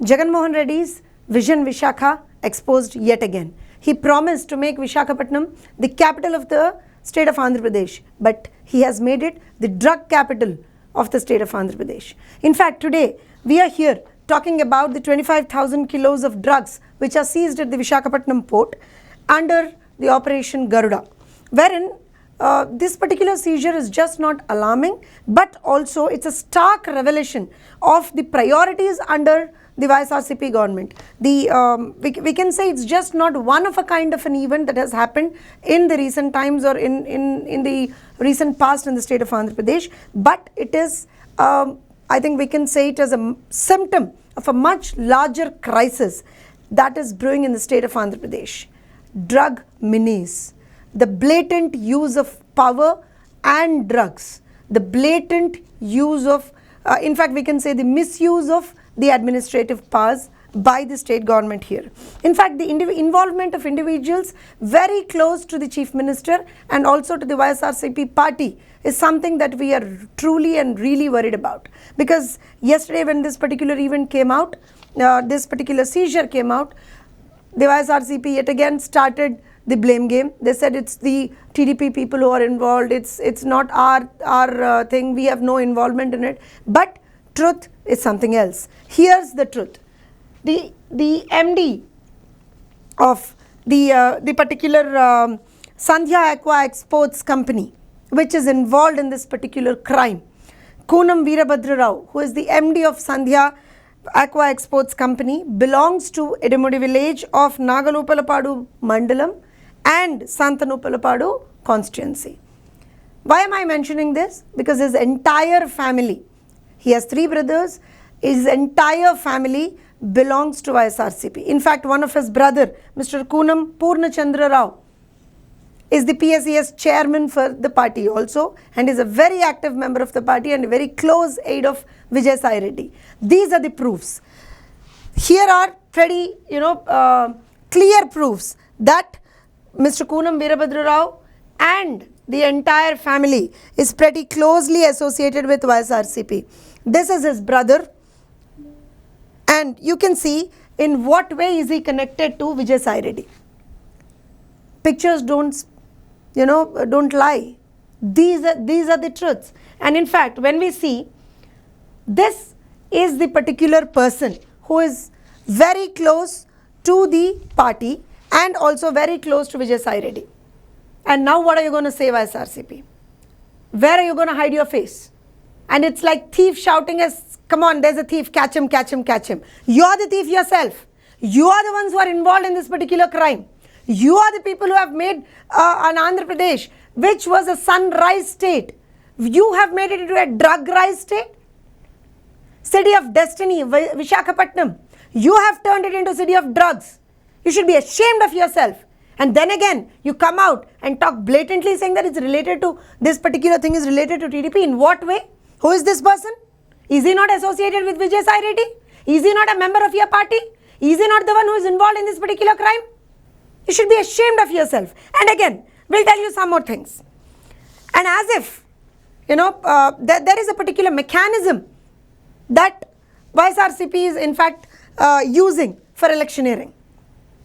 Jagan Reddy's vision Vishakha exposed yet again. He promised to make Visakhapatnam the capital of the state of Andhra Pradesh, but he has made it the drug capital of the state of Andhra Pradesh. In fact, today we are here talking about the 25,000 kilos of drugs which are seized at the Visakhapatnam port under the Operation Garuda, wherein this particular seizure is just not alarming, but also it's a stark revelation of the priorities under the YSRCP government. We can say it's just not one of a kind of an event that has happened in the recent times or in the recent past in the state of Andhra Pradesh, but it is, I think we can say it as a symptom of a much larger crisis that is brewing in the state of Andhra Pradesh. Drug menace, the blatant use of power and drugs, the blatant use of, in fact we can say the misuse of the administrative powers by the state government here. In fact, the involvement of individuals very close to the chief minister and also to the YSRCP party is something that we are truly and really worried about, because yesterday when this particular event came out, this particular seizure came out, the YSRCP yet again started the blame game. They said it's the TDP people who are involved, it's not our thing, we have no involvement in it. But truth is something else. Here's the truth. The MD of the particular Sandhya Aqua Exports company which is involved in this particular crime, Koonam Veerabhadra Rao, who is the MD of Sandhya Aqua Exports company, belongs to Edimudi village of Nagalupalapadu Mandalam and Santanupalapadu constituency. Why am I mentioning this? Because his entire family, he has 3 brothers, his entire family belongs to YSRCP. In fact, one of his brother, Mr. Koonam Purnachandra Rao, is the PSES chairman for the party also, and is a very active member of the party and a very close aide of Vijay Sai Reddy. These are the proofs. Here are pretty, clear proofs that Mr. Koonam Veerabhadra Rao and the entire family is pretty closely associated with YSRCP. This is his brother, and you can see in what way is he connected to Vijay Sai Reddy. Pictures don't lie. These are the truths. And in fact, when we see, this is the particular person who is very close to the party and also very close to Vijay Sai Reddy. And now what are you going to say, YSRCP? Where are you going to hide your face? And it's like thief shouting as, come on, there's a thief, catch him, catch him, catch him. You're the thief yourself. You are the ones who are involved in this particular crime. You are the people who have made an Andhra Pradesh, which was a sunrise state. You have made it into a drug-rise state. City of destiny, Visakhapatnam. You have turned it into city of drugs. You should be ashamed of yourself. And then again, you come out and talk blatantly saying that it's related to, this particular thing is related to TDP. In what way? Who is this person? Is he not associated with Vijay Sai Reddy? Is he not a member of your party? Is he not the one who is involved in this particular crime? You should be ashamed of yourself. And again, we'll tell you some more things. And as if, there is a particular mechanism that YSRCP is in fact using for electioneering.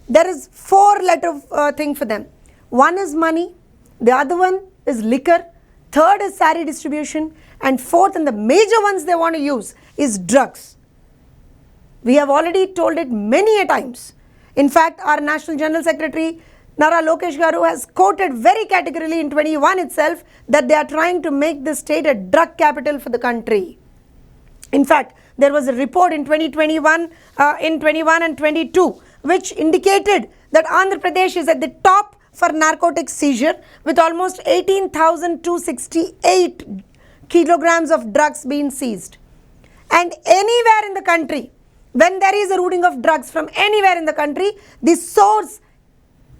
There is 4-letter thing for them. One is money, the other one is liquor, third is sari distribution, and fourth, and the major ones they want to use, is drugs. We have already told it many a times. In fact, our National General Secretary Nara Lokesh Garu has quoted very categorically in 21 itself that they are trying to make the state a drug capital for the country. In fact, there was a report in 2021, in 21 and 22, which indicated that Andhra Pradesh is at the top for narcotic seizure with almost 18,268 kilograms of drugs being seized. And anywhere in the country, when there is a looting of drugs from anywhere in the country, the source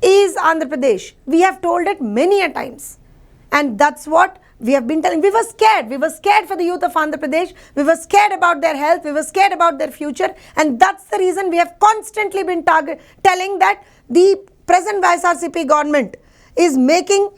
is Andhra Pradesh. We have told it many a times. And that's what we have been telling. We were scared. We were scared for the youth of Andhra Pradesh. We were scared about their health. We were scared about their future. And that's the reason we have constantly been telling that the present YSRCP government is making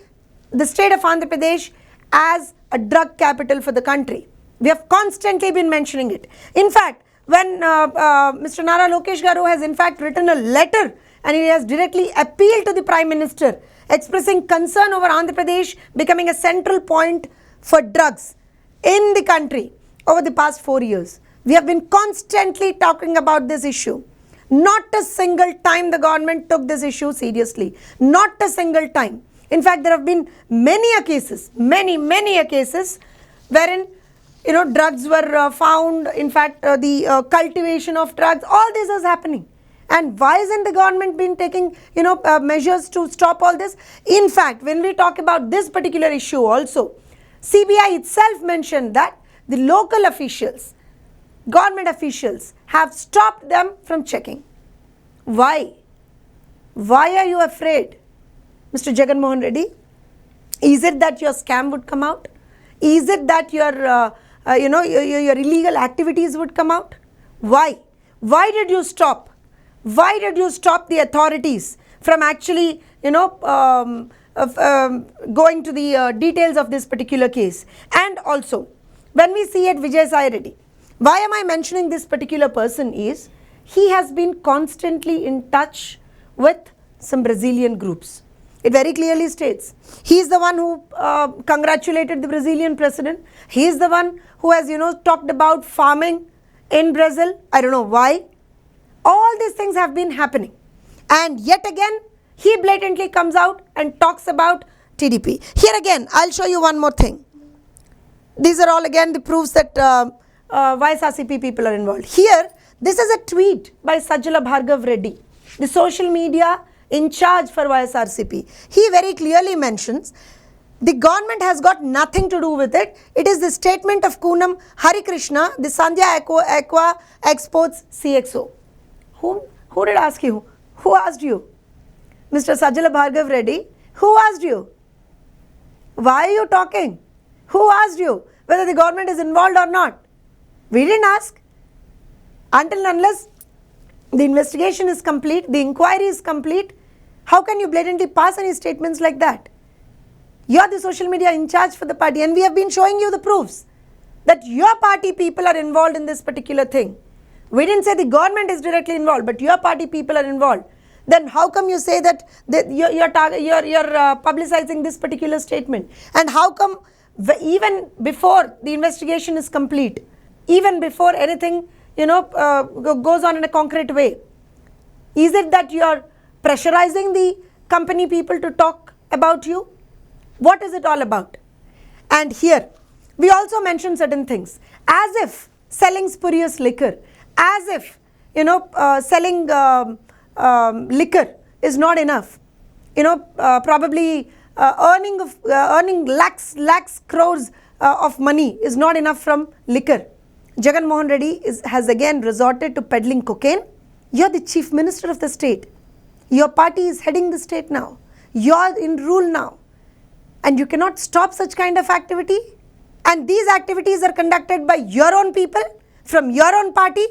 the state of Andhra Pradesh as a drug capital for the country. We have constantly been mentioning it. In fact, when Mr. Nara Lokesh Garu has in fact written a letter and he has directly appealed to the Prime Minister expressing concern over Andhra Pradesh becoming a central point for drugs in the country over the past 4 years. We have been constantly talking about this issue. Not a single time the government took this issue seriously. Not a single time. In fact, there have been many cases wherein drugs were found. In fact, the cultivation of drugs, all this is happening. And why isn't the government been taking measures to stop all this? In fact, when we talk about this particular issue also, CBI itself mentioned that the local officials, government officials have stopped them from checking. Why? Why are you afraid, Mr. Jagan Mohan Reddy? Is it that your scam would come out? Is it that your illegal activities would come out? Why? Why did you stop? Why did you stop the authorities from actually going to the details of this particular case? And also, when we see at Vijay Reddy, why am I mentioning this particular person is, he has been constantly in touch with some Brazilian groups. It very clearly states, he is the one who congratulated the Brazilian president. He is the one who has, talked about farming in Brazil. I don't know why. All these things have been happening. And yet again, he blatantly comes out and talks about TDP. Here again, I'll show you one more thing. These are all again the proofs that YSRCP people are involved. Here, this is a tweet by Sajjala Bhargav Reddy, the social media in charge for YSRCP. He very clearly mentions the government has got nothing to do with it. It is the statement of Kunam Hari Krishna, the Sandhya Aqua Exports CXO. Who did ask you? Who asked you? Mr. Sajjala Bhargav Reddy, who asked you? Why are you talking? Who asked you whether the government is involved or not? We didn't ask. Until and unless the investigation is complete, the inquiry is complete, how can you blatantly pass any statements like that? You are the social media in charge for the party, and we have been showing you the proofs that your party people are involved in this particular thing. We didn't say the government is directly involved, but your party people are involved. Then how come you say that you're publicizing this particular statement? And how come even before the investigation is complete, even before anything goes on in a concrete way, is it that you're pressurizing the company people to talk about you? What is it all about? And here, we also mention certain things, as if selling spurious liquor, as if selling liquor is not enough. Probably earning lakhs crores of money is not enough from liquor. Jagan Mohan Reddy has again resorted to peddling cocaine. You're the chief minister of the state. Your party is heading the state now. You're in rule now. And you cannot stop such kind of activity. And these activities are conducted by your own people, from your own party.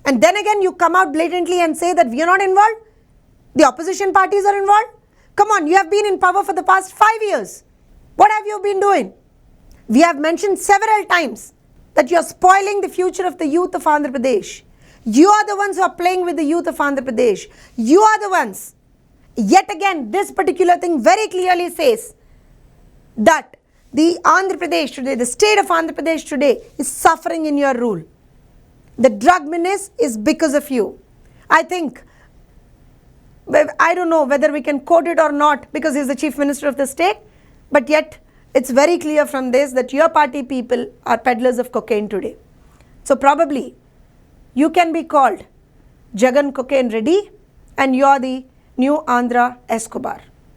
And then again you come out blatantly and say that we are not involved. The opposition parties are involved. Come on, you have been in power for the past 5 years. What have you been doing? We have mentioned several times that you are spoiling the future of the youth of Andhra Pradesh. You are the ones who are playing with the youth of Andhra Pradesh. You are the ones. Yet again, this particular thing very clearly says that the Andhra Pradesh today, the state of Andhra Pradesh today is suffering in your rule. The drug menace is because of you. I think, I don't know whether we can quote it or not because he's the chief minister of the state, but yet it's very clear from this that your party people are peddlers of cocaine today. So probably you can be called Jagan Cocaine Reddy and you are the new Andhra Escobar.